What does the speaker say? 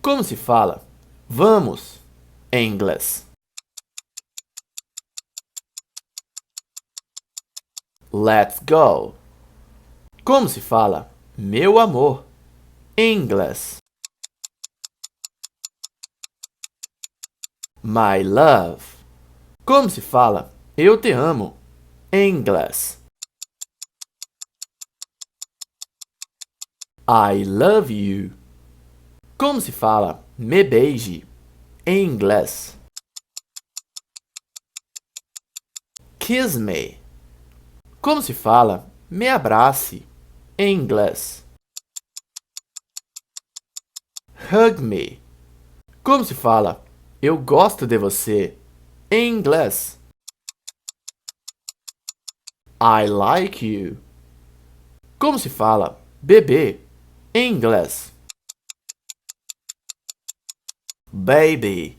Como se fala vamos em inglês? Let's go. Como se fala meu amor em inglês? My love. Como se fala eu te amo em inglês? I love you. Como se fala me beije em inglês? Kiss me. Como se fala me abrace em inglês? Hug me. Como se fala eu gosto de você em inglês? I like you. Como se fala bebê em inglês? Baby.